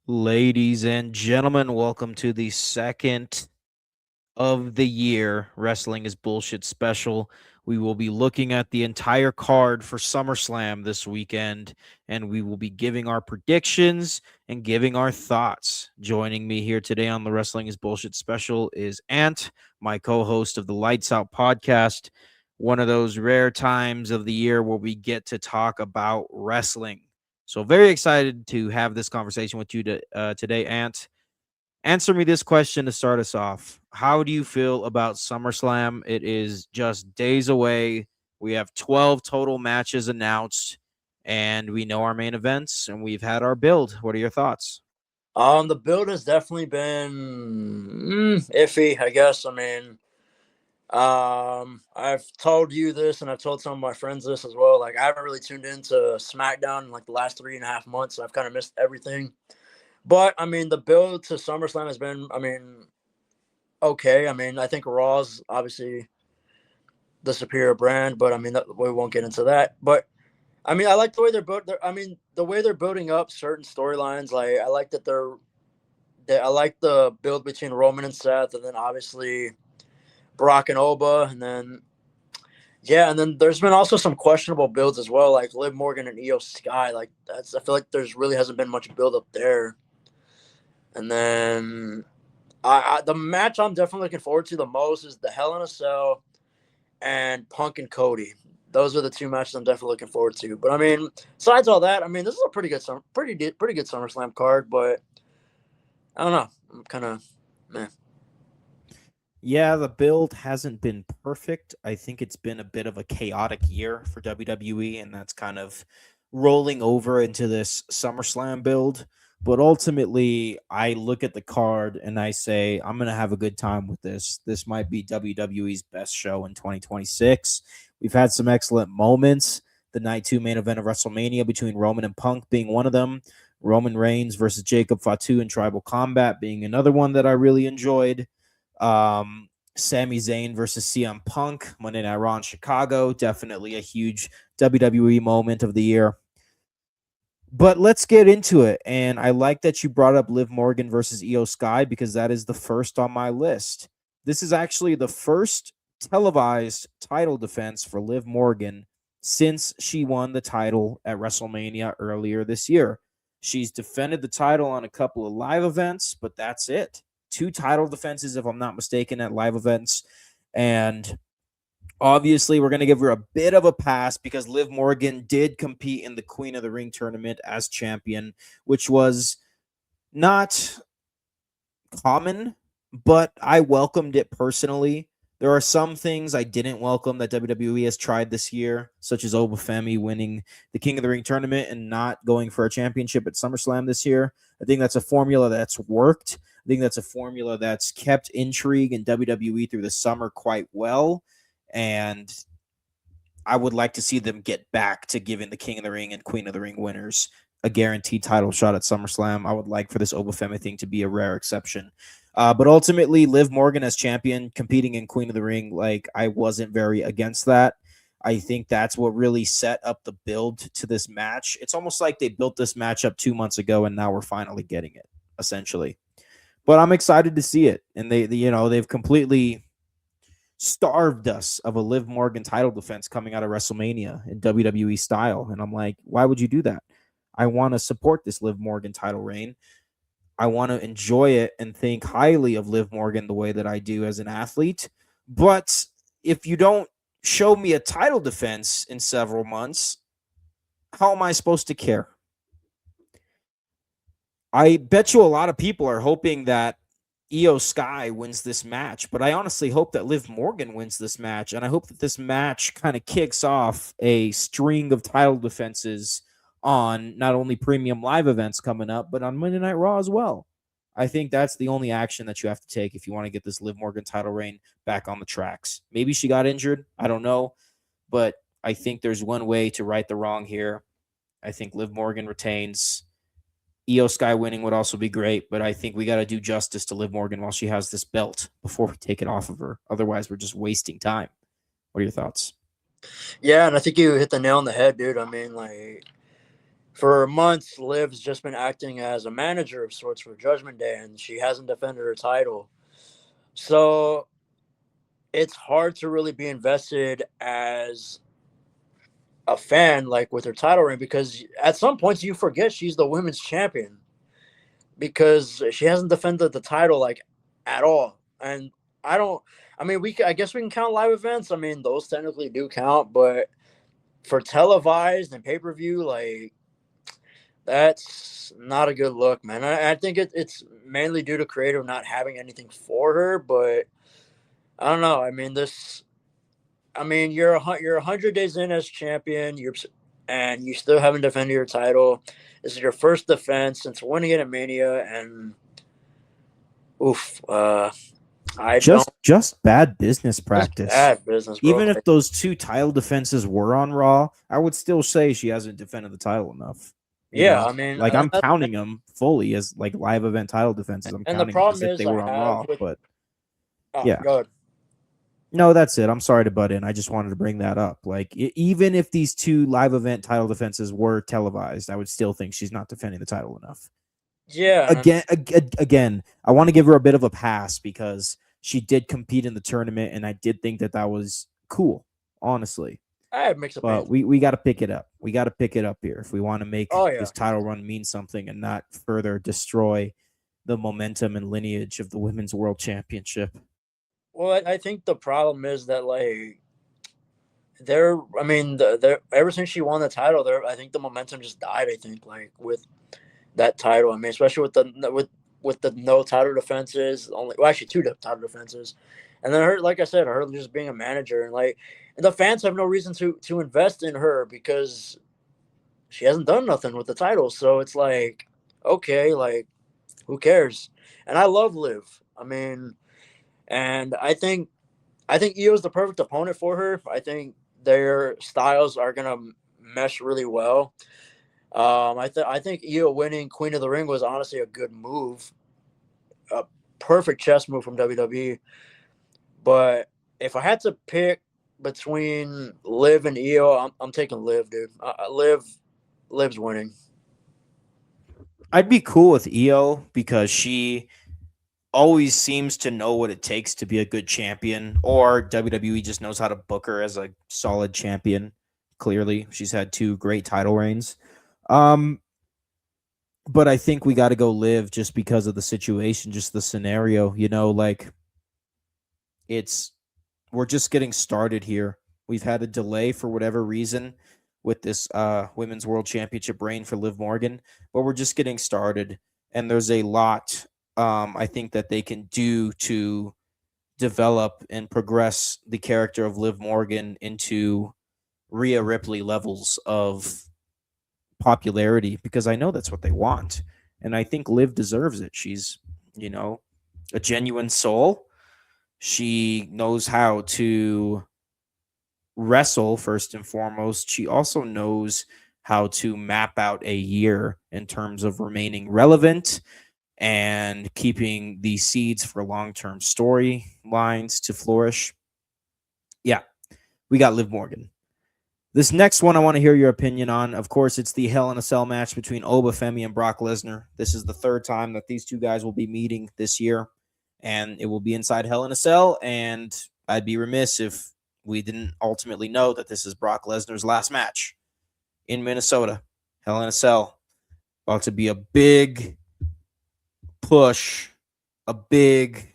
Ladies and gentlemen, welcome to the second of the year Wrestling is Bullshit special. We will be looking at the entire card for SummerSlam this weekend, and we will be giving our predictions and giving our thoughts. Joining me here today on the Wrestling is Bullshit special is Ant, my co host of the Lights Out podcast. One of those rare times of the year where we get to talk about wrestling. So, very excited to have this conversation with you today, Ant. Answer me this question to start us off. How do you feel about SummerSlam? It is just days away. We have 12 total matches announced, and we know our main events, and we've had our build. What are your thoughts? The build has definitely been iffy, I guess. I've told you this, and I've told some of my friends this as well. Like, I haven't really tuned into SmackDown in like the last 3.5 months. So I've kind of missed everything. But the build to SummerSlam has been, okay. I think Raw's obviously the superior brand, but we won't get into that. But I like the way they're built. The way they're building up certain storylines. Like, I like that I like the build between Roman and Seth, and then obviously Brock and Oba, and then there's been also some questionable builds as well, like Liv Morgan and Io Sky. Like, I feel like there's really hasn't been much build up there. And then the match I'm definitely looking forward to the most is the Hell in a Cell and Punk and Cody. Those are the two matches I'm definitely looking forward to. But besides all that, this is a pretty good SummerSlam card. But I don't know. I'm kind of meh. Yeah, the build hasn't been perfect. I think it's been a bit of a chaotic year for WWE, and that's kind of rolling over into this SummerSlam build. But ultimately, I look at the card and I say, I'm going to have a good time with this. This might be WWE's best show in 2026. We've had some excellent moments. The night two main event of WrestleMania between Roman and Punk being one of them. Roman Reigns versus Jacob Fatu in Tribal Combat being another one that I really enjoyed. Sami Zayn versus CM Punk, Monday Night Raw in Chicago, definitely a huge WWE moment of the year. But let's get into it. And I like that you brought up Liv Morgan versus Io Sky because that is the first on my list. This is actually the first televised title defense for Liv Morgan since she won the title at WrestleMania earlier this year. She's defended the title on a couple of live events, but that's it. Two title defenses, if I'm not mistaken, at live events. And obviously, we're going to give her a bit of a pass because Liv Morgan did compete in the Queen of the Ring tournament as champion, which was not common, but I welcomed it personally. There are some things I didn't welcome that WWE has tried this year, such as Obafemi winning the King of the Ring tournament and not going for a championship at SummerSlam this year. I think that's a formula that's worked. I think that's a formula that's kept intrigue in WWE through the summer quite well. And I would like to see them get back to giving the King of the Ring and Queen of the Ring winners a guaranteed title shot at SummerSlam. I would like for this Obafemi thing to be a rare exception. But ultimately, Liv Morgan as champion competing in Queen of the Ring, like, I wasn't very against that. I think that's what really set up the build to this match. It's almost like they built this match up 2 months ago and now we're finally getting it, essentially. But I'm excited to see it. And they've completely starved us of a Liv Morgan title defense coming out of WrestleMania in WWE style. And I'm like, why would you do that? I want to support this Liv Morgan title reign. I want to enjoy it and think highly of Liv Morgan the way that I do as an athlete. But if you don't show me a title defense in several months, how am I supposed to care? I bet you a lot of people are hoping that Io Sky wins this match, but I honestly hope that Liv Morgan wins this match, and I hope that this match kind of kicks off a string of title defenses on not only premium live events coming up, but on Monday Night Raw as well. I think that's the only action that you have to take if you want to get this Liv Morgan title reign back on the tracks. Maybe she got injured. I don't know. But I think there's one way to right the wrong here. I think Liv Morgan retains. Io Sky winning would also be great, but I think we got to do justice to Liv Morgan while she has this belt before we take it off of her. Otherwise, we're just wasting time. What are your thoughts? Yeah, and I think you hit the nail on the head, dude. for months, Liv's just been acting as a manager of sorts for Judgment Day, and she hasn't defended her title. So it's hard to really be invested as a fan, like with her title reign, because at some points you forget she's the women's champion because she hasn't defended the title like at all. And I don't. I mean, I guess we can count live events. I mean, those technically do count, but for televised and pay per view, like that's not a good look, man. I think it's mainly due to creative not having anything for her, but I don't know. I mean, this. I mean, you're 100 days in as champion. And you still haven't defended your title. This is your first defense since winning it at Mania, and oof, I don't. Just bad business That's practice. bad business, bro. Even if those 2 title defenses were on Raw, I would still say she hasn't defended the title enough. Yeah, I mean, like I'm counting them fully as like live event title defenses. I'm and the counting them as problem if is they I were on have Raw, with but oh, yeah. go ahead. No, that's it. I'm sorry to butt in. I just wanted to bring that up. Like, even if these 2 live event title defenses were televised, I would still think she's not defending the title enough. Yeah, Again, I want to give her a bit of a pass because she did compete in the tournament, and I did think that was cool, honestly. I have mixed opinions. But we got to pick it up. We got to pick it up here if we want to make Oh, yeah. this title run mean something and not further destroy the momentum and lineage of the Women's World Championship. Well, I think the problem is that like I mean, ever since she won the title, I think the momentum just died. I think like with that title. I mean, especially with the no title defenses, actually 2 title defenses, and then her, like I said, her just being a manager, and the fans have no reason to invest in her because she hasn't done nothing with the title. So it's like, okay, like who cares? And I love Liv. I mean, and I think Io is the perfect opponent for her. I think their styles are gonna mesh really well. I think Io winning Queen of the Ring was honestly a good move, a perfect chess move from WWE. But if I had to pick between Liv and Io, I'm taking Liv, dude. Liv's winning. I'd be cool with Io because she always seems to know what it takes to be a good champion, or WWE just knows how to book her as a solid champion. Clearly, she's had 2 great title reigns. But I think we got to go Liv just because of the situation, just the scenario, like we're just getting started here. We've had a delay for whatever reason with this Women's World Championship reign for Liv Morgan, but we're just getting started, and there's a lot I think that they can do to develop and progress the character of Liv Morgan into Rhea Ripley levels of popularity, because I know that's what they want. And I think Liv deserves it. She's, a genuine soul. She knows how to wrestle first and foremost. She also knows how to map out a year in terms of remaining relevant and keeping the seeds for long-term storylines to flourish. Yeah, we got Liv Morgan. This next one I want to hear your opinion on. Of course, it's the Hell in a Cell match between Obafemi and Brock Lesnar. This is the 3rd time that these 2 guys will be meeting this year, and it will be inside Hell in a Cell, and I'd be remiss if we didn't ultimately know that this is Brock Lesnar's last match in Minnesota. Hell in a Cell. About to be a big push, a big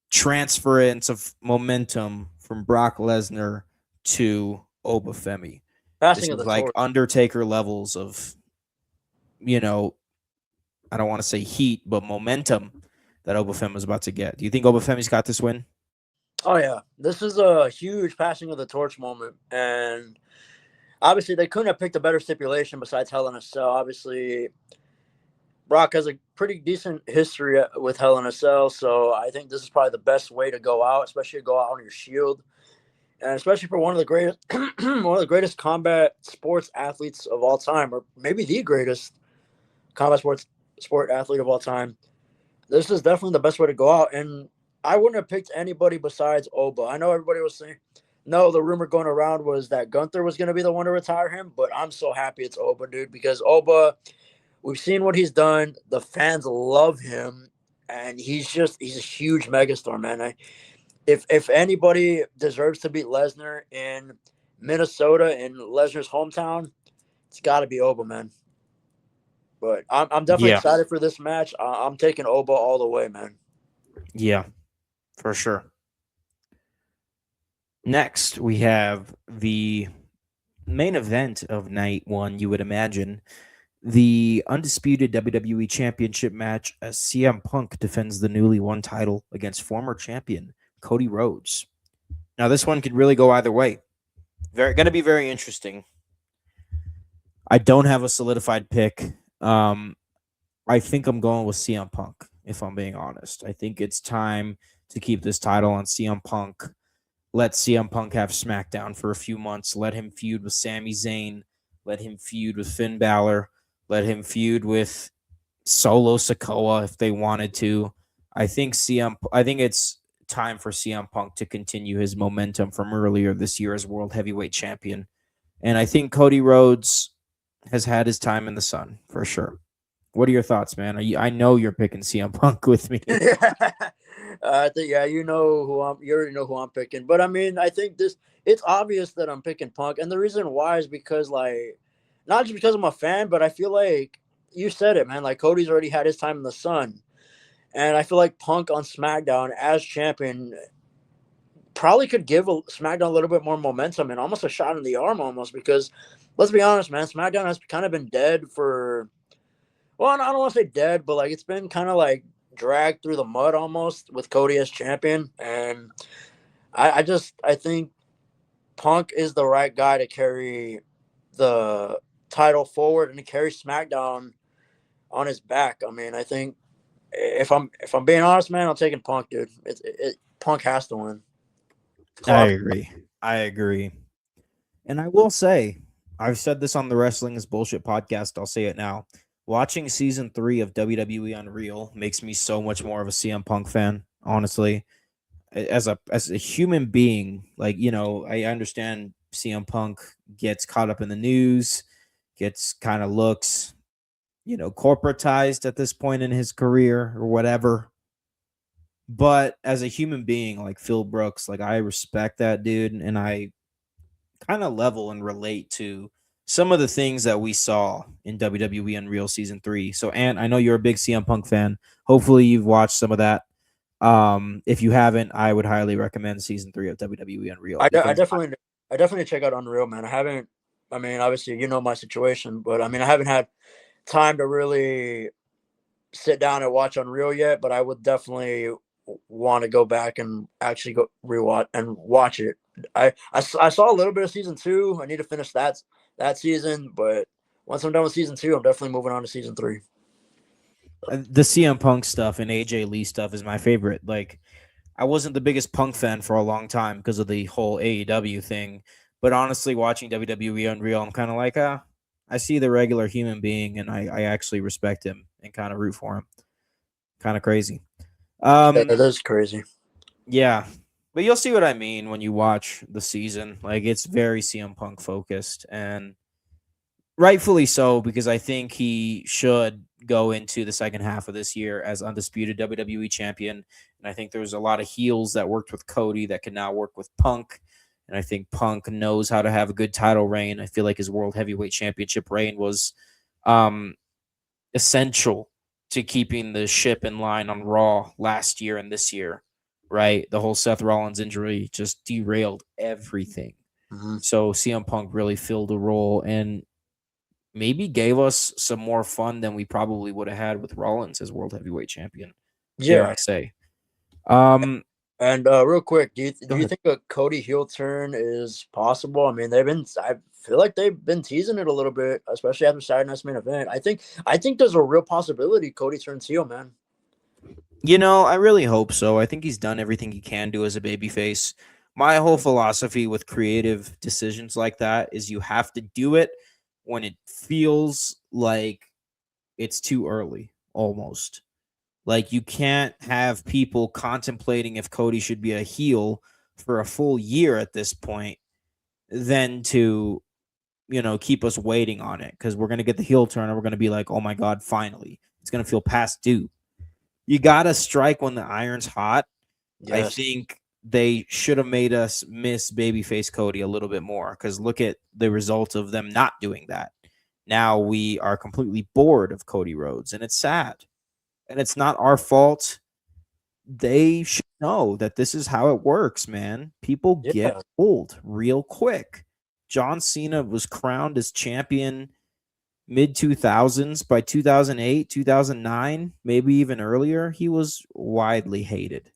transference of momentum from Brock Lesnar to Obafemi. This is like Undertaker levels of, I don't want to say heat, but momentum that Obafemi is about to get. Do you think Obafemi's got this win? Oh, yeah. This is a huge passing of the torch moment. And obviously, they couldn't have picked a better stipulation besides Hell in a Cell. Obviously, Brock has a pretty decent history with Hell in a Cell, so I think this is probably the best way to go out, especially to go out on your shield, and especially for one of the greatest combat sports athletes of all time, or maybe the greatest combat sport athlete of all time. This is definitely the best way to go out, and I wouldn't have picked anybody besides Oba. I know everybody was No, the rumor going around was that Gunther was going to be the one to retire him, but I'm so happy it's Oba, dude, because Oba, we've seen what he's done. The fans love him, and he's a huge megastar, man. If anybody deserves to beat Lesnar in Minnesota, in Lesnar's hometown, it's got to be Oba, man. But I'm definitely Yeah, excited for this match. I'm taking Oba all the way, man. yeah, for sure. Next, we have the main event of night one, you would imagine. The undisputed WWE Championship match as CM Punk defends the newly won title against former champion Cody Rhodes. Now, this one could really go either way. Very going to be very interesting. I don't have a solidified pick. I think I'm going with CM Punk, if I'm being honest. I think it's time to keep this title on CM Punk. Let CM Punk have SmackDown for a few months. Let him feud with Sami Zayn. Let him feud with Finn Balor. Let him feud with Solo Sikoa if they wanted to. I think it's time for CM Punk to continue his momentum from earlier this year as World Heavyweight Champion. And I think Cody Rhodes has had his time in the sun for sure. What are your thoughts, man? I know you're picking CM Punk with me. I think you know who you already know who I'm picking. But I mean, I think it's obvious that I'm picking Punk, and the reason why is because like not just because I'm a fan, but I feel like you said it, man. Like Cody's already had his time in the sun, and I feel like Punk on SmackDown as champion probably could give SmackDown a little bit more momentum and almost a shot in the arm, almost because let's be honest, man, SmackDown has kind of been dead for. Well, I don't want to say dead, but like it's been kind of like dragged through the mud almost with Cody as champion, and I think Punk is the right guy to carry the title forward and to carry SmackDown on his back. I mean, I think if I'm being honest, man, I'm taking Punk, dude. Punk has to win. I Clock. agree. I agree. And I will say, I've said this on the Wrestling is Bullshit podcast. I'll say it now. Watching season 3 of WWE Unreal makes me so much more of a CM Punk fan, honestly. As a human being, like, I understand CM Punk gets caught up in the news, gets kind of looks, corporatized at this point in his career or whatever. But as a human being, like Phil Brooks, like I respect that dude, and I kind of level and relate to some of the things that we saw in WWE Unreal Season 3. So, Ant, I know you're a big CM Punk fan. Hopefully, you've watched some of that. If you haven't, I would highly recommend Season 3 of WWE Unreal I because definitely check out Unreal, man. I haven't. I mean, obviously, you know my situation, but I mean, I haven't had time to really sit down and watch Unreal yet. But I would definitely want to go back and actually go rewatch and watch it. I saw a little bit of season two. I need to finish that season, but once I'm done with season two, I'm definitely moving on to season three. the CM Punk stuff and AJ Lee stuff is my favorite. Like, I wasn't the biggest Punk fan for a long time because of the whole AEW thing. But honestly, watching WWE Unreal, I'm kind of like, I see the regular human being and I actually respect him and kind of root for him. Kind of crazy. Yeah, Um, that is crazy. yeah. But you'll see what I mean when you watch the season. Like, it's very CM Punk focused, and rightfully so, because I think he should go into the second half of this year as undisputed WWE champion. And I think there's a lot of heels that worked with Cody that can now work with Punk. And I think Punk knows how to have a good title reign. I feel like his World Heavyweight Championship reign was um, essential to keeping the ship in line on Raw last year and this year, right? The whole Seth Rollins injury just derailed everything. Mm-hmm. So CM Punk really filled a role and maybe gave us some more fun than we probably would have had with Rollins as World Heavyweight Champion, dare Yeah, I say. Um, and real quick, Go do you ahead. think a Cody heel turn is possible? I mean, I feel like they've been teasing it a little bit, especially after Saturday Night's main event. I think there's a real possibility Cody turns heel, man. I really hope so. I think he's done everything he can do as a babyface. My whole philosophy with creative decisions like that is you have to do it when it feels like it's too early, almost. Like, you can't have people contemplating if Cody should be a heel for a full year at this point than to, keep us waiting on it, because we're going to get the heel turn and we're going to be like, oh my God, finally. It's going to feel past due. You got to strike when the iron's hot. I Yes. think they should have made us miss babyface Cody a little bit more, because look at the result of them not doing that. Now we are completely bored of Cody Rhodes, and it's sad. And it's not our fault. They should know that this is how it works, man. People get Yeah. old real quick. John Cena was crowned as champion mid 2000s. By 2008, 2009, maybe even earlier, he was widely hated.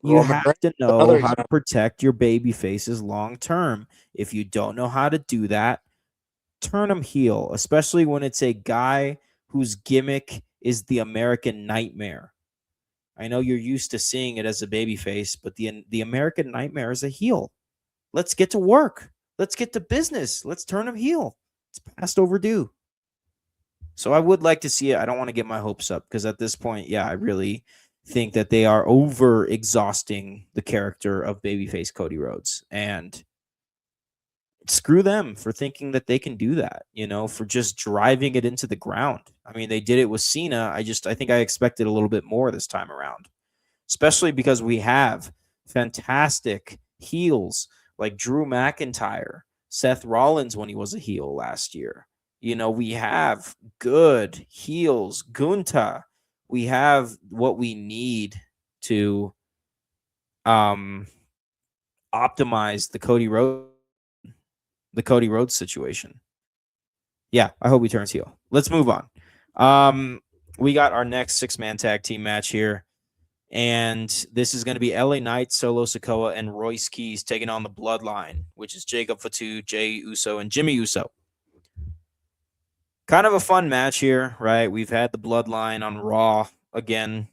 You Roman have Reigns, to know another how to example. protect your baby faces long term. If you don't know how to do that, turn them heel, especially when it's a guy whose gimmick is the American Nightmare. I know you're used to seeing it as a babyface, but the American Nightmare is a heel. Let's get to work. Let's get to business. Let's turn him heel. It's past overdue. So I would like to see it. I don't want to get my hopes up, because at this point, yeah, I really think that they are over exhausting the character of babyface Cody Rhodes, and screw them for thinking that they can do that, for just driving it into the ground. I mean, they did it with Cena. I think I expected a little bit more this time around, especially because we have fantastic heels like Drew McIntyre, Seth Rollins when he was a heel last year. We have good heels, Gunta. We have what we need to um optimize the Cody Rhodes situation. Yeah, I hope he turns heel. Let's move on. We got our next six-man tag team match here. And this is going to be LA Knight, Solo Sikoa, and Royce Keys taking on the Bloodline, which is Jacob Fatu, Jey Uso, and Jimmy Uso. Kind of a fun match here, right? We've had the Bloodline on Raw again,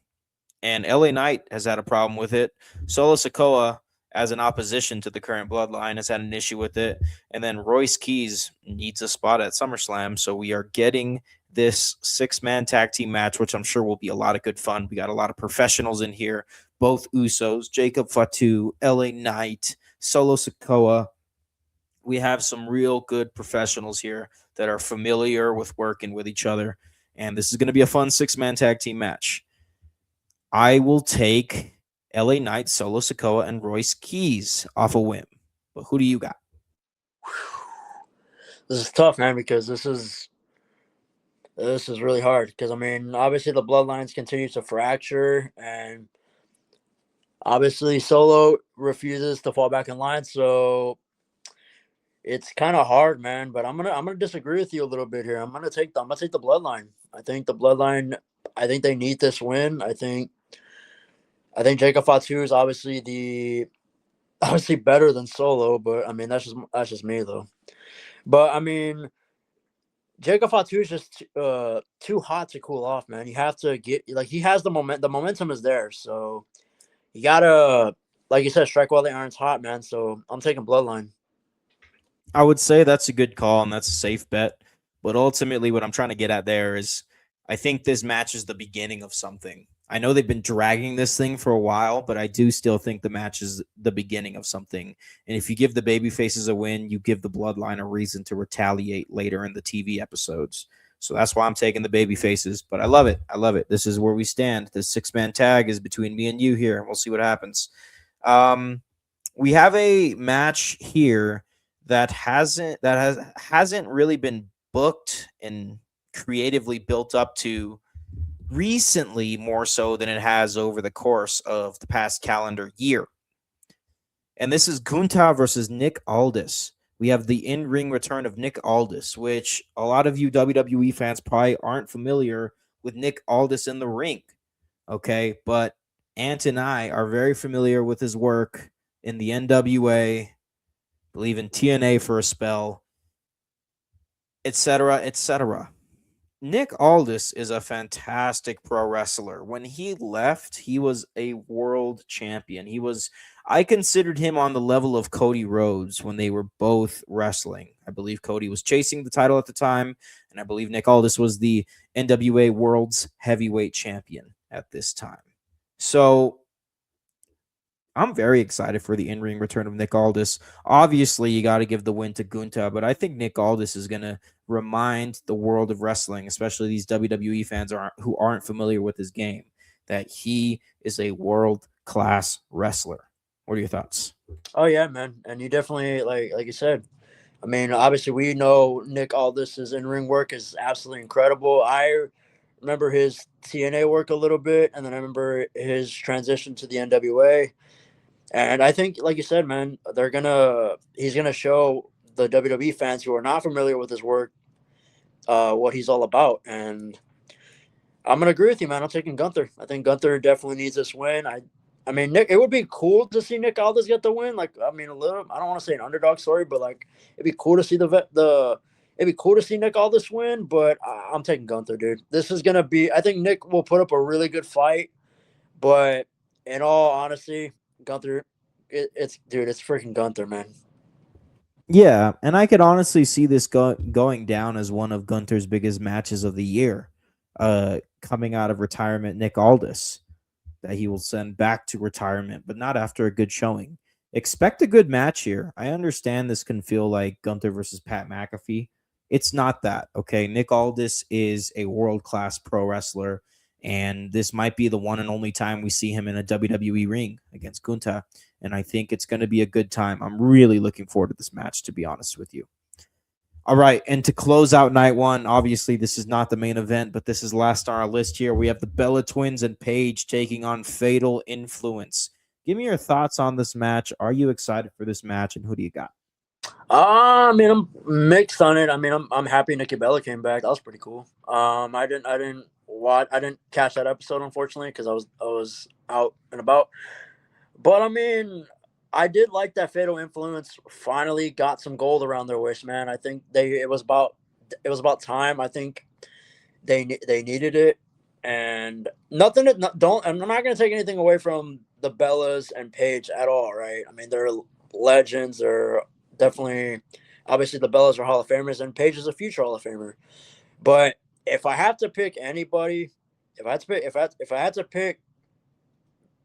and LA Knight has had a problem with it. Solo Sikoa, as an opposition to the current Bloodline, has had an issue with it. And then Royce Keys needs a spot at SummerSlam, so we are getting this six-man tag team match, which I'm sure will be a lot of good fun. We got a lot of professionals in here, both Usos, Jacob Fatu, LA Knight, Solo Sikoa. We have some real good professionals here that are familiar with working with each other, and this is going to be a fun six-man tag team match. I will take LA Knight, Solo Sikoa, and Royce Keys off a whim. But who do you got? This is tough, man, because this is really hard. Because I mean, obviously the bloodlines continue to fracture, and obviously Solo refuses to fall back in line. So it's kind of hard, man. But I'm gonna disagree with you a little bit here. I'm gonna take the bloodline. I think the bloodline. I think they need this win. I think Jacob Fatu is obviously better than Solo, but I mean that's just me though. But I mean, Jacob Fatu is just too hot to cool off, man. You have to get like he has the moment. The momentum is there, so you gotta, like you said, strike while the iron's hot, man. So I'm taking Bloodline. I would say that's a good call and that's a safe bet. But ultimately, what I'm trying to get at there is I think this match is the beginning of something. I know they've been dragging this thing for a while, but I do still think the match is the beginning of something. And if you give the baby faces a win, you give the bloodline a reason to retaliate later in the TV episodes. So that's why I'm taking the baby faces. But I love it. I love it. This is where we stand. The six-man tag is between me and you here, and we'll see what happens. Um, we have a match here that hasn't really been booked and creatively built up to recently, more so than it has over the course of the past calendar year. And this is Gunta versus Nick Aldis. We have the in-ring return of Nick Aldis, which a lot of you WWE fans probably aren't familiar with Nick Aldis in the ring. Okay, but Ant and I are very familiar with his work in the NWA, believe in TNA for a spell, etc., etc. Nick Aldis is a fantastic pro wrestler. When he left, he was a world champion. I considered him on the level of Cody Rhodes when they were both wrestling. I believe Cody was chasing the title at the time, and I believe Nick Aldis was the NWA World's Heavyweight Champion at this time. So I'm very excited for the in-ring return of Nick Aldis. Obviously, you got to give the win to Gunta, but I think Nick Aldis is going to remind the world of wrestling, especially these WWE fans who aren't familiar with his game, that he is a world-class wrestler. What are your thoughts? Oh yeah, man, and you definitely like you said. I mean, obviously, we know Nick Aldis's in ring work is absolutely incredible. I remember his TNA work a little bit, and then I remember his transition to the NWA. And I think, like you said, man, he's gonna show the WWE fans who are not familiar with his work what he's all about. And I'm gonna agree with you, man. I'm taking Gunther. I think Gunther definitely needs this win. I mean, Nick. It would be cool to see Nick Aldis get the win. Like, I mean, a little. I don't want to say an underdog story, but like, it'd be cool to see the. It'd be cool to see Nick Aldis win, but I'm taking Gunther, dude. This is gonna be. I think Nick will put up a really good fight, but in all honesty, Gunther, it's dude, it's freaking Gunther, man. Yeah, and I could honestly see this going down as one of Gunter's biggest matches of the year. Coming out of retirement, Nick Aldis, that he will send back to retirement, but not after a good showing. Expect a good match here. I understand this can feel like Gunther versus Pat McAfee. It's not that, okay? Nick Aldis is a world class pro wrestler, and this might be the one and only time we see him in a WWE ring against Gunta. And I think it's going to be a good time. I'm really looking forward to this match, to be honest with you. All right, and to close out night one, obviously this is not the main event, but this is last on our list here. We have the Bella Twins and Paige taking on Fatal Influence. Give me your thoughts on this match. Are you excited for this match, and who do you got? I mean, I'm mixed on it. I mean, I'm happy Nikki Bella came back. That was pretty cool. I didn't catch that episode unfortunately because I was out and about. But I mean, I did like that Fatal Influence finally got some gold around their waist, man. I think it was about time. I think they needed it, and nothing. Don't. I'm not going to take anything away from the Bellas and Paige at all, right? I mean, they're legends. They're definitely, obviously, the Bellas are Hall of Famers, and Paige is a future Hall of Famer. But if I have to pick anybody, if I had to pick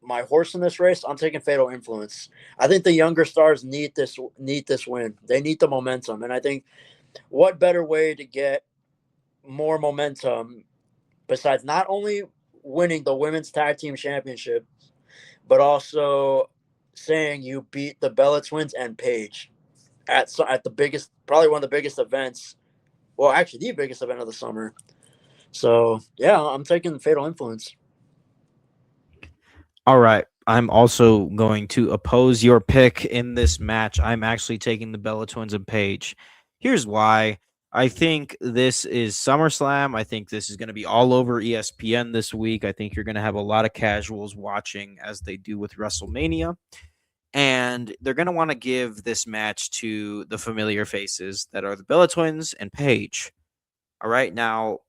my horse in this race, I'm taking Fatal Influence. I think the younger stars need this win. They need the momentum, and I think what better way to get more momentum besides not only winning the women's tag team championship, but also saying you beat the Bella Twins and Paige at the biggest, probably one of the biggest events. Well, actually, the biggest event of the summer. So yeah, I'm taking Fatal Influence. All right. I'm also going to oppose your pick in this match. I'm actually taking the Bella Twins and Paige. Here's why. I think this is SummerSlam. I think this is going to be all over ESPN this week. I think you're going to have a lot of casuals watching as they do with WrestleMania. And they're going to want to give this match to the familiar faces that are the Bella Twins and Paige. All right. Now,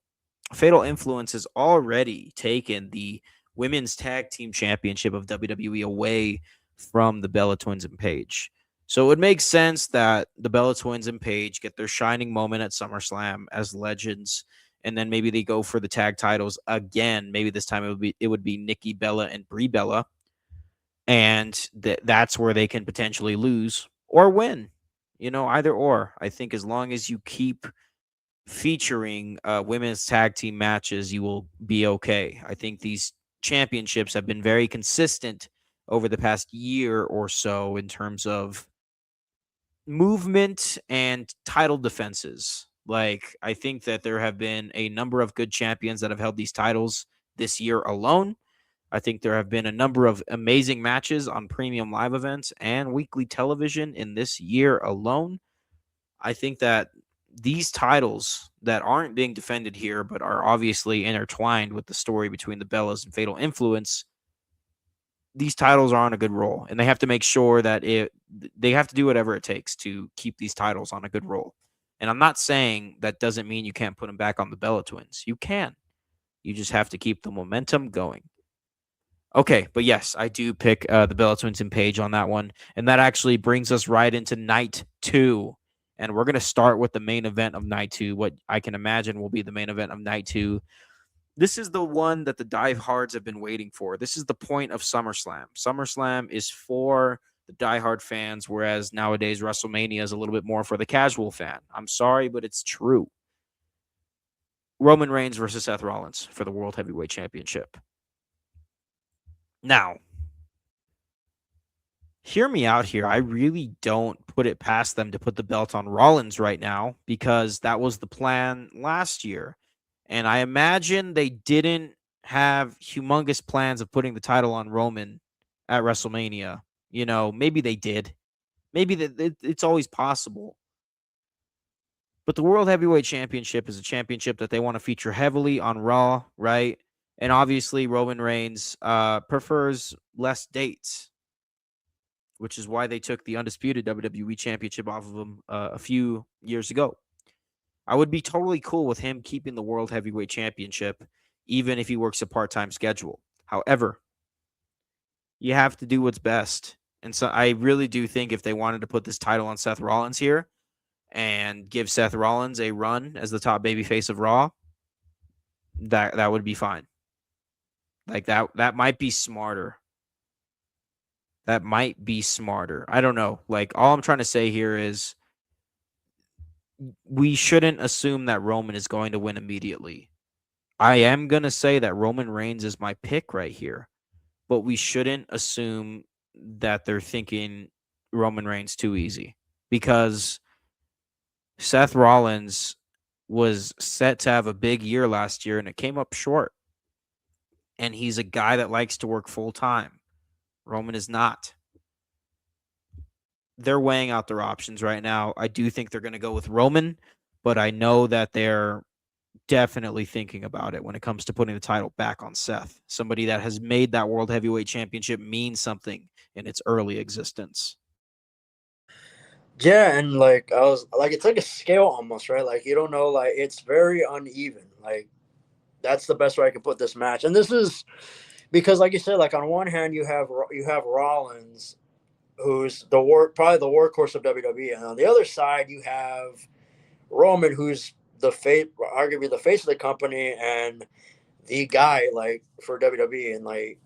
Fatal Influence has already taken the Women's Tag Team Championship of WWE away from the Bella Twins and Paige. So it would make sense that the Bella Twins and Paige get their shining moment at SummerSlam as legends, and then maybe they go for the tag titles again. Maybe this time it would be Nikki Bella and Brie Bella, and that's where they can potentially lose or win. Either or. I think as long as you keep featuring women's tag team matches, you will be okay. I think these championships have been very consistent over the past year or so in terms of movement and title defenses. Like, I think that there have been a number of good champions that have held these titles this year alone. I think there have been a number of amazing matches on premium live events and weekly television in this year alone. I think that these titles that aren't being defended here, but are obviously intertwined with the story between the Bellas and Fatal Influence, these titles are on a good roll, and they have to make sure that they have to do whatever it takes to keep these titles on a good roll. And I'm not saying that doesn't mean you can't put them back on the Bella Twins. You can. You just have to keep the momentum going. Okay, but yes, I do pick the Bella Twins and Paige on that one. And that actually brings us right into night two. And we're going to start with the main event of night two, what I can imagine will be the main event of night two. This is the one that the diehards have been waiting for. This is the point of SummerSlam. SummerSlam is for the diehard fans, whereas nowadays WrestleMania is a little bit more for the casual fan. I'm sorry, but it's true. Roman Reigns versus Seth Rollins for the World Heavyweight Championship. Now, hear me out here. I really don't put it past them to put the belt on Rollins right now because that was the plan last year. And I imagine they didn't have humongous plans of putting the title on Roman at WrestleMania. You know, maybe they did. Maybe it's always possible. But the World Heavyweight Championship is a championship that they want to feature heavily on Raw, right? And obviously, Roman Reigns prefers less dates, which is why they took the undisputed WWE Championship off of him a few years ago. I would be totally cool with him keeping the World Heavyweight Championship, even if he works a part-time schedule. However, you have to do what's best. And so I really do think if they wanted to put this title on Seth Rollins here and give Seth Rollins a run as the top babyface of Raw, that would be fine. Like that might be smarter. That might be smarter. I don't know. Like all I'm trying to say here is we shouldn't assume that Roman is going to win immediately. I am going to say that Roman Reigns is my pick right here, but we shouldn't assume that they're thinking Roman Reigns too easy because Seth Rollins was set to have a big year last year and it came up short. And he's a guy that likes to work full time. Roman is not. They're weighing out their options right now. I do think they're going to go with Roman, but I know that they're definitely thinking about it when it comes to putting the title back on Seth, somebody that has made that World Heavyweight Championship mean something in its early existence. Yeah, and like I was like, it's like a scale almost, right? Like you don't know, like it's very uneven. Like that's the best way I can put this match. And this is because, like you said, like on one hand you have Rollins, who's probably the workhorse of WWE, and on the other side you have Roman, who's the face, arguably the face of the company and the guy like for WWE, and like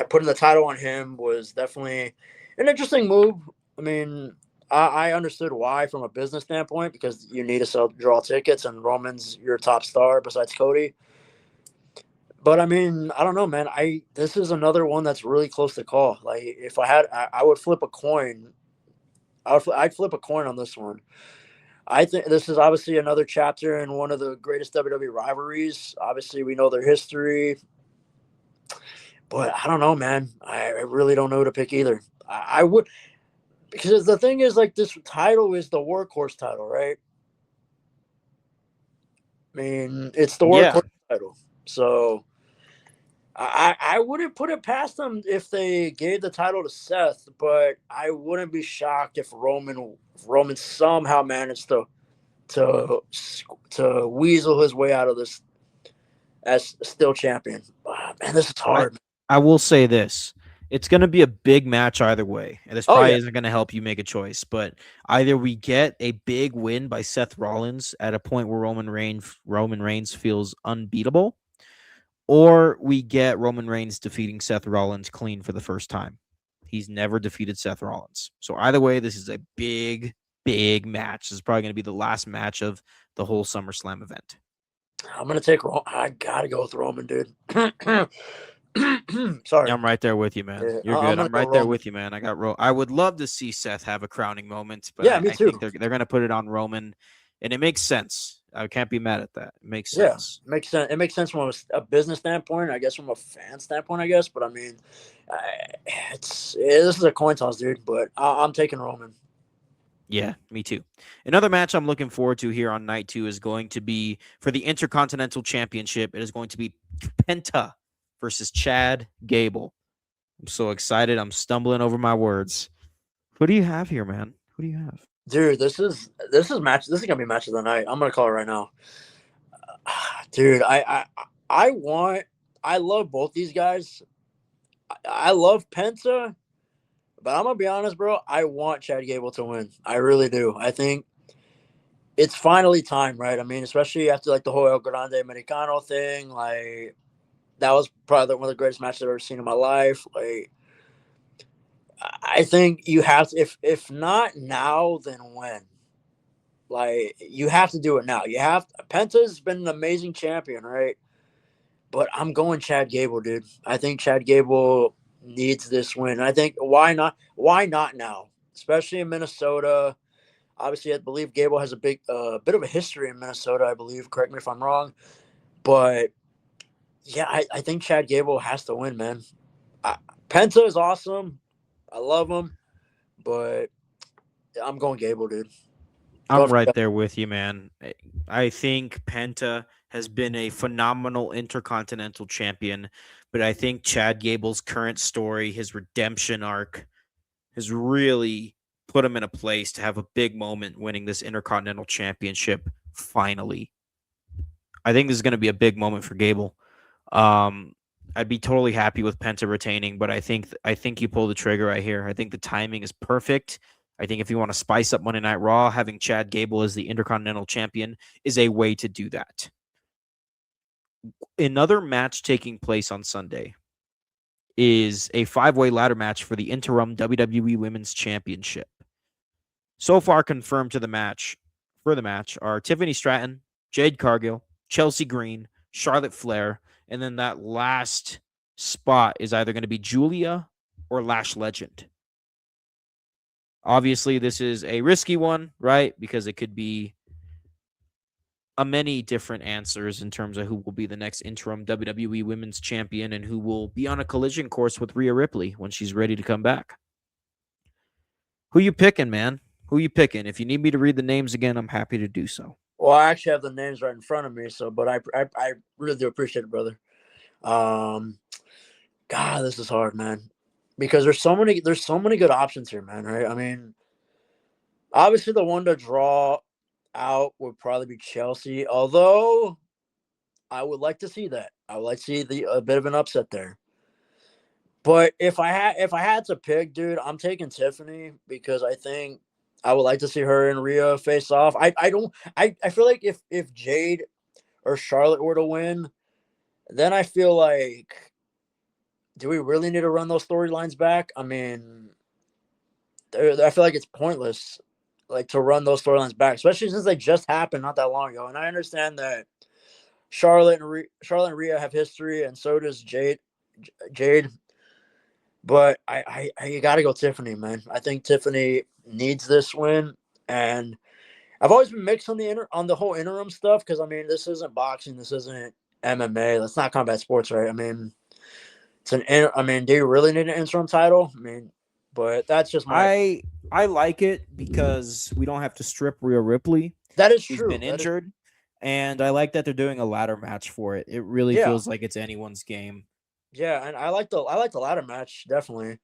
putting the title on him was definitely an interesting move. I mean, I understood why from a business standpoint because you need to draw tickets, and Roman's your top star besides Cody. But I mean, I don't know, man. This is another one that's really close to call. Like if I would flip a coin. I'd flip a coin on this one. I think this is obviously another chapter in one of the greatest WWE rivalries. Obviously, we know their history, but I don't know, man. I really don't know who to pick either. I would because the thing is, like, this title is the workhorse title, right? I mean, it's the Yeah. workhorse title, so I wouldn't put it past them if they gave the title to Seth, but I wouldn't be shocked if Roman somehow managed to to weasel his way out of this as still champion. Man, this is I hard. I will say this. It's going to be a big match either way. And this Oh probably yeah, isn't going to help you make a choice, but either we get a big win by Seth Rollins at a point where Roman Reigns feels unbeatable, or we get Roman Reigns defeating Seth Rollins clean for the first time. He's never defeated Seth Rollins. So either way, this is a big, big match. This is probably going to be the last match of the whole SummerSlam event. I'm gonna take. I gotta go with Roman, dude. Yeah, Sorry. I'm right there with you, man. Yeah, You're I'm good. gonna I'm go right there Roman. with you, man. I would love to see Seth have a crowning moment, but Yeah, I, me I think too. they're gonna put it on Roman, and it makes sense. I can't be mad at that. It makes Yeah, sense. makes sense. It makes sense from a business standpoint, I guess, from a fan standpoint, I guess. But I mean, this is a coin toss, dude. But I'm taking Roman. Yeah, me too. Another match I'm looking forward to here on night 2 is going to be for the Intercontinental Championship. It is going to be Penta versus Chad Gable. I'm so excited. I'm stumbling over my words. Who do you have here, man? Who do you have? Dude, this is match. This is gonna be match of the night. I'm gonna call it right now. Dude, I want. I love both these guys. I love Penta, but I'm gonna be honest, bro. I want Chad Gable to win. I really do. I think it's finally time, right? I mean, especially after like the whole El Grande Americano thing, like that was probably one of the greatest matches I've ever seen in my life. Like, I think you have to, if not now, then when? Like, you have to do it now. You have Penta's been an amazing champion, right? But I'm going Chad Gable, dude. I think Chad Gable needs this win. I think why not? Why not now? Especially in Minnesota. Obviously, I believe Gable has a bit of a history in Minnesota. I believe. Correct me if I'm wrong, but yeah, I think Chad Gable has to win, man. Penta is awesome. I love him, but I'm going Gable, dude. Going I'm for right there with you, man. I think Penta has been a phenomenal intercontinental champion, but I think Chad Gable's current story, his redemption arc, has really put him in a place to have a big moment winning this intercontinental championship finally. I think this is going to be a big moment for Gable. Um, I'd be totally happy with Penta retaining, but I think you pull the trigger right here. I think the timing is perfect. I think if you want to spice up Monday Night Raw, having Chad Gable as the Intercontinental Champion is a way to do that. Another match taking place on Sunday is a five-way ladder match for the interim WWE Women's Championship. So far confirmed to the match for the match are Tiffany Stratton, Jade Cargill, Chelsea Green, Charlotte Flair, and then that last spot is either going to be Julia or Lash Legend. Obviously, this is a risky one, right? Because it could be a many different answers in terms of who will be the next interim WWE Women's Champion and who will be on a collision course with Rhea Ripley when she's ready to come back. Who you picking, man? Who you picking? If you need me to read the names again, I'm happy to do so. Well, I actually have the names right in front of me, so but I really do appreciate it, brother. Um, God, this is hard, man, because there's so many good options here, man. Right? I mean, obviously the one to draw out would probably be Chelsea, although I would like to see that. I would like to see a bit of an upset there. But if I had to pick, dude, I'm taking Tiffany because I think I would like to see her and Rhea face off. I don't I feel like if Jade or Charlotte were to win, then I feel like, do we really need to run those storylines back? I mean, I feel like it's pointless, like to run those storylines back, especially since they just happened not that long ago. And I understand that Charlotte and Rhea have history, and so does Jade. But I got to go Tiffany, man. I think Tiffany needs this win, and I've always been mixed on the whole interim stuff because I mean this isn't boxing, this isn't MMA, that's not combat sports, right? I mean I mean, do you really need an interim title? I mean, but that's just my. I like it because we don't have to strip Rhea Ripley. That is She's been true. That is injured, and I like that they're doing a ladder match for it. It really yeah, feels like it's anyone's game. yeah, and I like the ladder match definitely.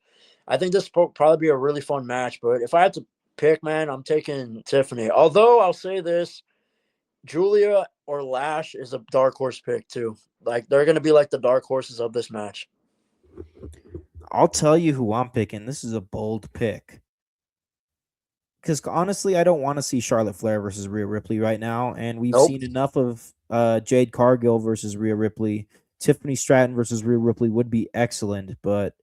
I think this probably be a really fun match. But if I had to pick, man, I'm taking Tiffany. Although I'll say this, Julia or Lash is a dark horse pick too. Like they're gonna be like the dark horses of this match. I'll tell you who I'm picking. This is a bold pick. Because honestly, I don't want to see Charlotte Flair versus Rhea Ripley right now, and we've Nope. seen enough of Jade Cargill versus Rhea Ripley. Tiffany Stratton versus Rhea Ripley would be excellent, but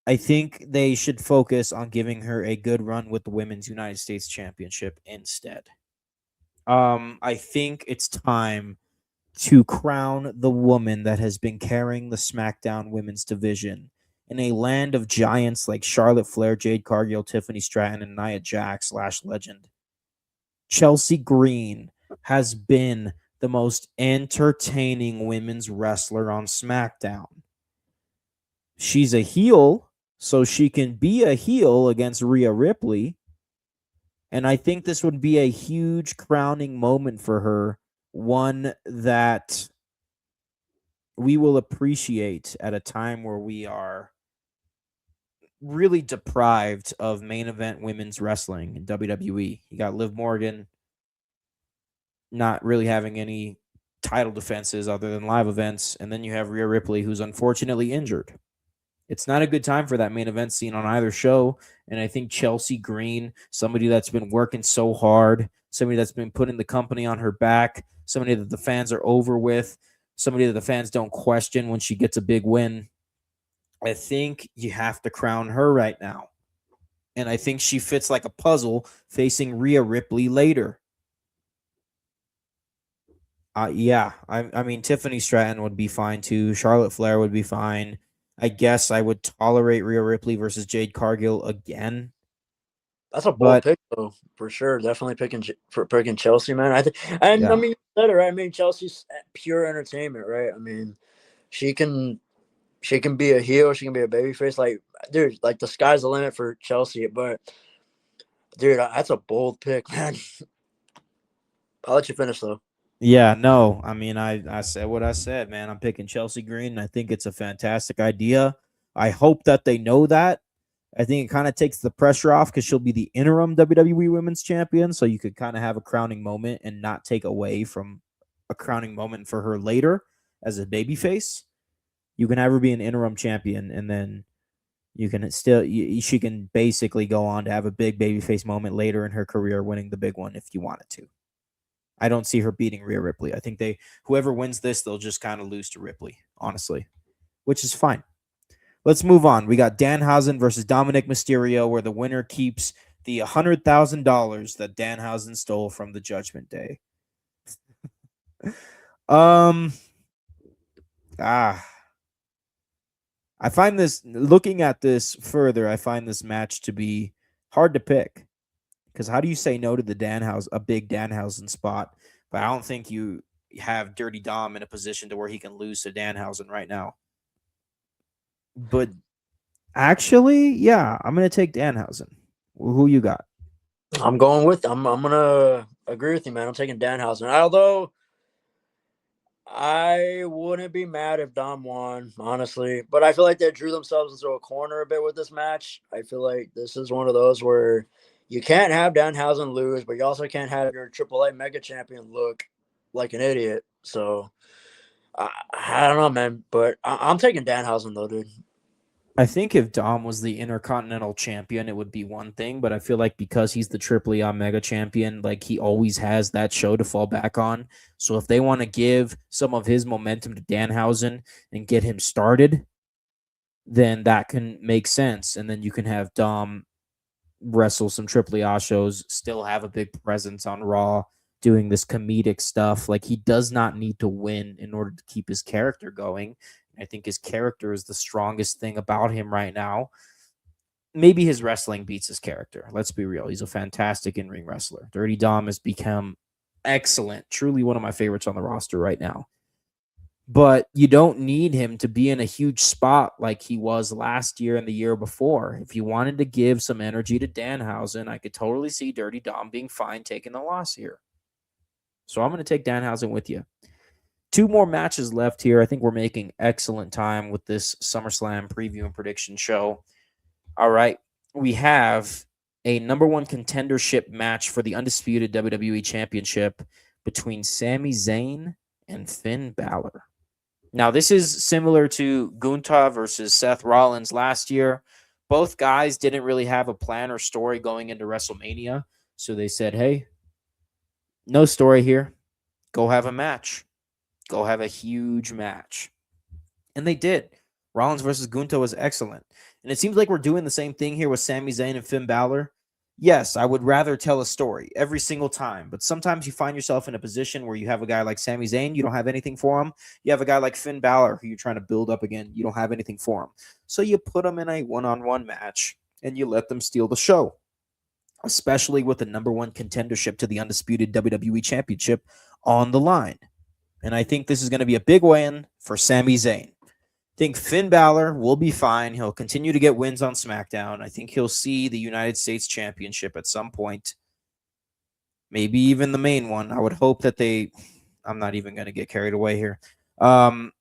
I think they should focus on giving her a good run with the Women's United States Championship instead. I think it's time to crown the woman that has been carrying the SmackDown Women's division in a land of giants like Charlotte Flair, Jade Cargill, Tiffany Stratton, and Nia Jax / Legend. Chelsea Green has been the most entertaining women's wrestler on SmackDown. She's a heel, so she can be a heel against Rhea Ripley. And I think this would be a huge crowning moment for her, one that we will appreciate at a time where we are really deprived of main event women's wrestling in WWE. You got Liv Morgan not really having any title defenses other than live events, and then you have Rhea Ripley, who's unfortunately injured. It's not a good time for that main event scene on either show. And I think Chelsea Green, somebody that's been working so hard, somebody that's been putting the company on her back, somebody that the fans are over with, somebody that the fans don't question when she gets a big win. I think you have to crown her right now. And I think she fits like a puzzle facing Rhea Ripley later. Yeah, I mean, Tiffany Stratton would be fine too. Charlotte Flair would be fine. I guess I would tolerate Rhea Ripley versus Jade Cargill again. That's a bold But pick, though, for sure. Definitely picking Chelsea, man. And I yeah, mean, you said it right. I mean, Chelsea's pure entertainment, right? I mean, she can she can be a heel, she can be a babyface. Like, dude, like the sky's the limit for Chelsea. But dude, that's a bold pick, man. I'll let you finish though. yeah, no. I mean, I said what I said, man. I'm picking Chelsea Green. And I think it's a fantastic idea. I hope that they know that. I think it kind of takes the pressure off because she'll be the interim WWE Women's Champion. So you could kind of have a crowning moment and not take away from a crowning moment for her later as a babyface. You can have her be an interim champion, and then you can still she can basically go on to have a big babyface moment later in her career, winning the big one if you wanted to. I don't see her beating Rhea Ripley. I think whoever wins this, they'll just kind of lose to Ripley, honestly, which is fine. Let's move on. We got Danhausen versus Dominic Mysterio, where the winner keeps the $100,000 that Danhausen stole from the Judgment Day. um, ah, I find this looking at this further. I find this match to be hard to pick because how do you say no to a big Danhausen spot? But I don't think you have Dirty Dom in a position to where he can lose to Danhausen right now. But actually, yeah, I'm gonna take Danhausen. Who you got? I'm going with. I'm gonna agree with you, man. I'm taking Danhausen. Although I wouldn't be mad if Dom won, honestly. But I feel like they drew themselves into a corner a bit with this match. I feel like this is one of those where you can't have Danhausen lose, but you also can't have your AAA Mega Champion look like an idiot. So I don't know, man. But I'm taking Danhausen though, dude. I think if Dom was the Intercontinental Champion, it would be one thing. But I feel like because he's the Triple A Mega Champion, like he always has that show to fall back on. So if they want to give some of his momentum to Danhausen and get him started, then that can make sense. And then you can have Dom wrestle some Triple A shows, still have a big presence on Raw, doing this comedic stuff. Like he does not need to win in order to keep his character going. I think his character is the strongest thing about him right now. Maybe his wrestling beats his character. Let's be real. He's a fantastic in-ring wrestler. Dirty Dom has become excellent. Truly one of my favorites on the roster right now. But you don't need him to be in a huge spot like he was last year and the year before. If you wanted to give some energy to Danhausen, I could totally see Dirty Dom being fine taking the loss here. So I'm going to take Danhausen with you. 2 more matches left here. I think we're making excellent time with this SummerSlam preview and prediction show. All right. We have a number 1 contendership match for the undisputed WWE Championship between Sami Zayn and Finn Balor. Now, this is similar to Gunther versus Seth Rollins last year. Both guys didn't really have a plan or story going into WrestleMania. So they said, hey, no story here. Go have a match. Go have a huge match. And they did. Rollins versus Gunther was excellent. And it seems like we're doing the same thing here with Sami Zayn and Finn Balor. Yes, I would rather tell a story every single time, but sometimes you find yourself in a position where you have a guy like Sami Zayn, you don't have anything for him. You have a guy like Finn Balor who you're trying to build up again, you don't have anything for him. So you put them in a one-on-one match and you let them steal the show, especially with the number 1 contendership to the undisputed WWE Championship on the line. And I think this is going to be a big win for Sami Zayn. I think Finn Balor will be fine. He'll continue to get wins on SmackDown. I think he'll see the United States Championship at some point. Maybe even the main one. I would hope that I'm not even going to get carried away here. I'm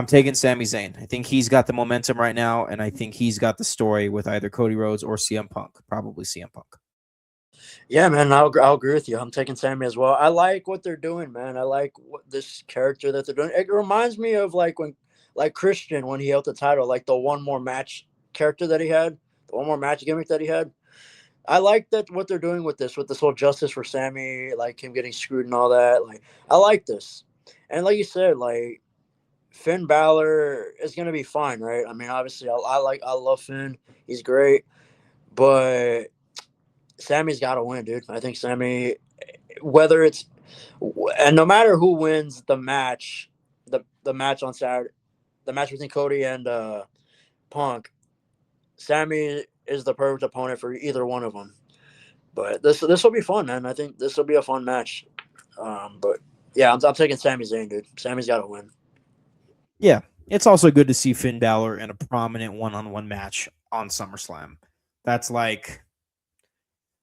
taking Sami Zayn. I think he's got the momentum right now, and I think he's got the story with either Cody Rhodes or CM Punk. Probably CM Punk. Yeah, man, I'll agree with you. I'm taking Sammy as well. I like what they're doing, man. I like this character that they're doing. It reminds me of like like Christian when he held the title, like the one more match character that he had, the one more match gimmick that he had. I like that what they're doing with this whole justice for Sammy, like him getting screwed and all that. Like I like this, and like you said, like Finn Balor is gonna be fine, right? I mean, obviously, I love Finn, he's great, but Sammy's got to win, dude. I think Sammy, whether it's and no matter who wins the match on Saturday, the match between Cody and Punk, Sammy is the perfect opponent for either one of them. But this will be fun, man. I think this will be a fun match. But yeah, I'm taking Sami Zayn, dude. Sammy's got to win. Yeah, it's also good to see Finn Balor in a prominent one-on-one match on SummerSlam. That's like,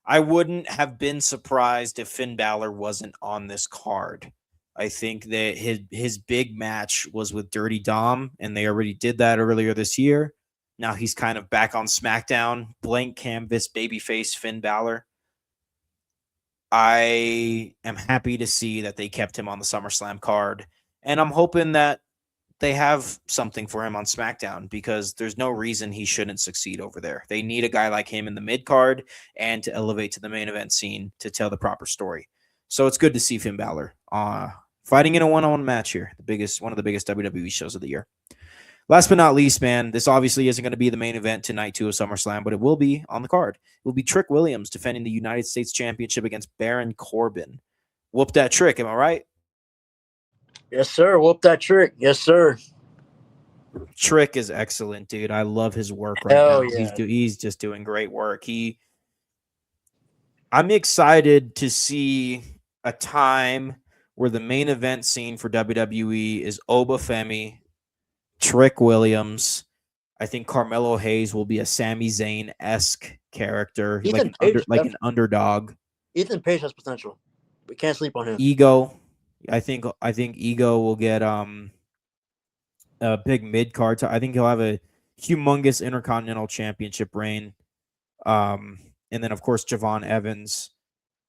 I wouldn't have been surprised if Finn Balor wasn't on this card. I think that his big match was with Dirty Dom, and they already did that earlier this year. Now he's kind of back on SmackDown, blank canvas, babyface Finn Balor. I am happy to see that they kept him on the SummerSlam card, and I'm hoping that they have something for him on SmackDown because there's no reason he shouldn't succeed over there. They need a guy like him in the mid card and to elevate to the main event scene to tell the proper story. So it's good to see Finn Balor fighting in a one-on-one match here, one of the biggest WWE shows of the year. Last but not least, man, this obviously isn't going to be the main event tonight to a SummerSlam, but it will be on the card. It will be Trick Williams defending the United States Championship against Baron Corbin. Whoop that Trick, am I right? Yes, sir. Whoop that Trick. Yes, sir. Trick is excellent, dude. I love his work right Hell now. yeah. He's just doing great work. I'm excited to see a time where the main event scene for WWE is Obafemi, Trick Williams. I think Carmelo Hayes will be a Sami Zayn-esque character, like an underdog. Ethan Page has potential. We can't sleep on him. Ego, I think Ego will get a big mid card. I think he'll have a humongous Intercontinental Championship reign. And then of course Javon Evans.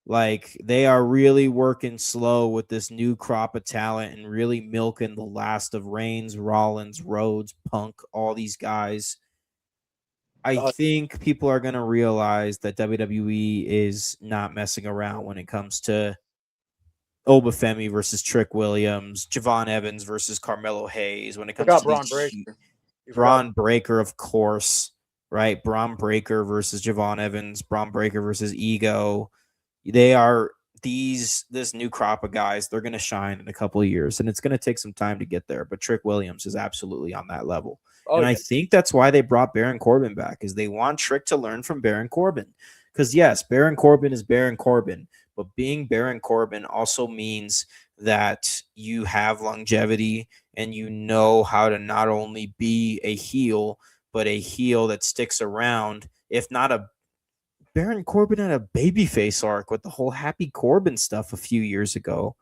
Like, they are really working slow with this new crop of talent and really milking the last of Reigns, Rollins, Rhodes, Punk, all these guys. I think people are going to realize that WWE is not messing around when it comes to Obafemi versus Trick Williams, Javon Evans versus Carmelo Hayes. When it comes to Braun Breaker. Braun Breaker, of course, right? Braun Breaker versus Javon Evans, Braun Breaker versus Ego. They are this new crop of guys. They're going to shine in a couple of years, and it's going to take some time to get there. But Trick Williams is absolutely on that level. I think that's why they brought Baron Corbin back, is they want Trick to learn from Baron Corbin. Because yes, Baron Corbin is Baron Corbin, but being Baron Corbin also means that you have longevity and you know how to not only be a heel, but a heel that sticks around, if not a Baron Corbin had a babyface arc with the whole Happy Corbin stuff a few years ago.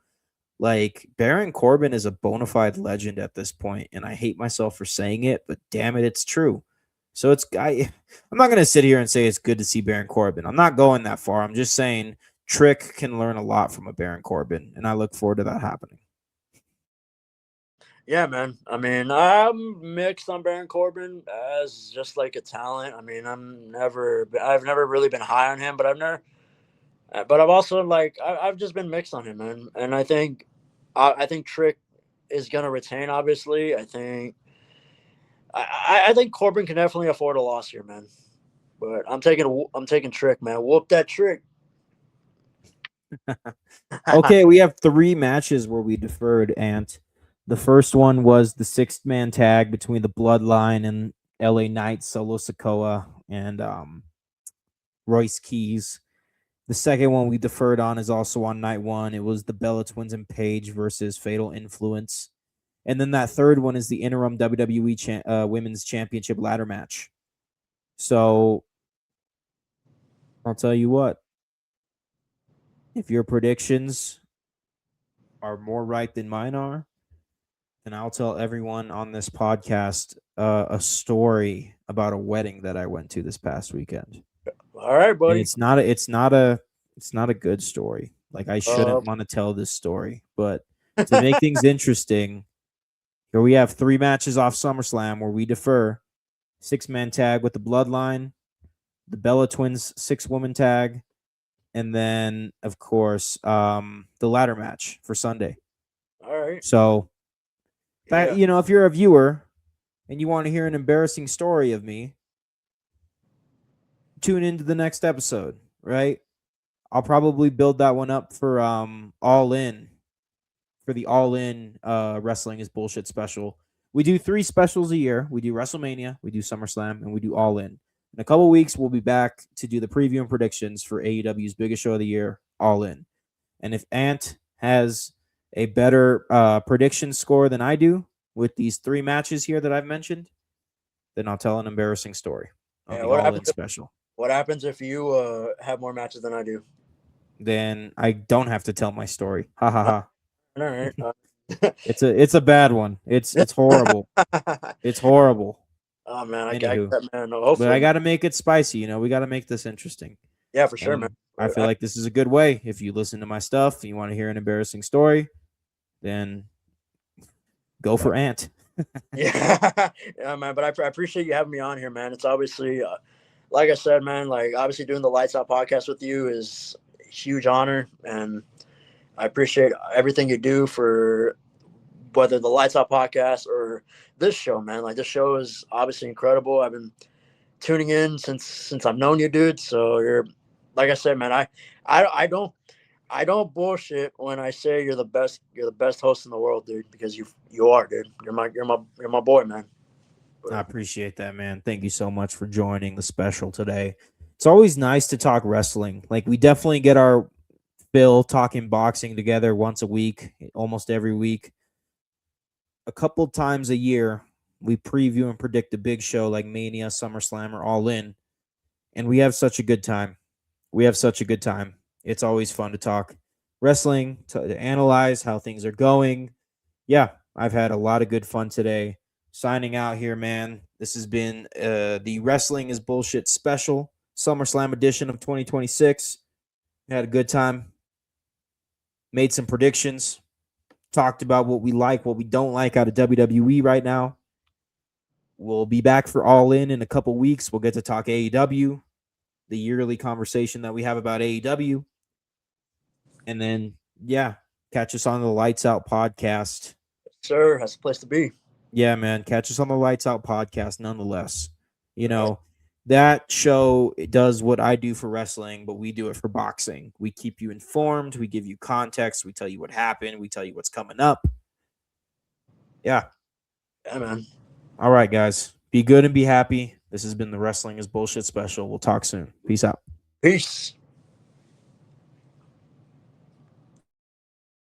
Like, Baron Corbin is a bona fide legend at this point, and I hate myself for saying it, but damn it, it's true. So I'm not going to sit here and say it's good to see Baron Corbin. I'm not going that far. I'm just saying Trick can learn a lot from a Baron Corbin, and I look forward to that happening. Yeah, man. I mean, I'm mixed on Baron Corbin as just like a talent. I mean, I've never really been high on him, but I've also I've just been mixed on him, man. And I think Trick is gonna retain. Obviously, I think Corbin can definitely afford a loss here, man. But I'm taking Trick, man. Whoop that Trick. Okay, we have 3 matches where we deferred, Ant. The first one was the 6-man tag between the Bloodline and LA Knight, Solo Sikoa, and Royce Keys. The second one we deferred on is also on night 1. It was the Bella Twins and Paige versus Fatal Influence. And then that third one is the interim WWE Women's Championship ladder match. So I'll tell you what. If your predictions are more right than mine are, then I'll tell everyone on this podcast a story about a wedding that I went to this past weekend. All right, buddy. And it's not a good story. Like, I shouldn't want to tell this story, but to make things interesting, Here we have 3 matches off SummerSlam where we defer. 6-man tag with the Bloodline, the Bella Twins 6-woman tag, and then, of course, the ladder match for Sunday. All right. So, Yeah. if you're a viewer and you want to hear an embarrassing story of me, tune into the next episode, right? I'll probably build that one up for All In, for the All In Wrestling is Bullshit special. We do 3 specials a year. We do WrestleMania, we do SummerSlam, and we do All In. In a couple weeks, we'll be back to do the preview and predictions for AEW's biggest show of the year, All In. And if Ant has a better prediction score than I do with these 3 matches here that I've mentioned, then I'll tell an embarrassing story on the All In special. What happens if you have more matches than I do? Then I don't have to tell my story. Ha ha ha. All right. It's a bad one. It's horrible. It's horrible. Oh man, I get that, man. Hopefully. But I got to make it spicy. We got to make this interesting. Yeah, for sure, man. I feel like this is a good way. If you listen to my stuff, and you want to hear an embarrassing story, then go for Ant. Yeah, man. But I appreciate you having me on here, man. It's obviously, like I said, man. Like obviously doing the Lights Out podcast with you is a huge honor, and I appreciate everything you do for whether the Lights Out podcast or this show, man. Like this show is obviously incredible. I've been tuning in since I've known you, dude. So you're, like I said, man. I don't bullshit when I say you're the best. You're the best host in the world, dude. Because you are, dude. You're my boy, man. I appreciate that, man. Thank you so much for joining the special today. It's always nice to talk wrestling. Like we definitely get our fill talking boxing together once a week, almost every week. A couple times a year, we preview and predict a big show like Mania, SummerSlam, or All In, and we have such a good time. It's always fun to talk wrestling, to analyze how things are going. Yeah, I've had a lot of good fun today. Signing out here, man. This has been the Wrestling is Bullshit special, SummerSlam edition of 2026. Had a good time. Made some predictions. Talked about what we like, what we don't like out of WWE right now. We'll be back for All In a couple weeks. We'll get to talk AEW, the yearly conversation that we have about AEW. And then, yeah, catch us on the Lights Out podcast. Sure, that's the place to be. Yeah, man, catch us on the Lights Out podcast nonetheless. That show does what I do for wrestling, but we do it for boxing. We keep you informed. We give you context. We tell you what happened. We tell you what's coming up. Yeah. Yeah, man. All right, guys. Be good and be happy. This has been the Wrestling is Bullshit special. We'll talk soon. Peace out. Peace.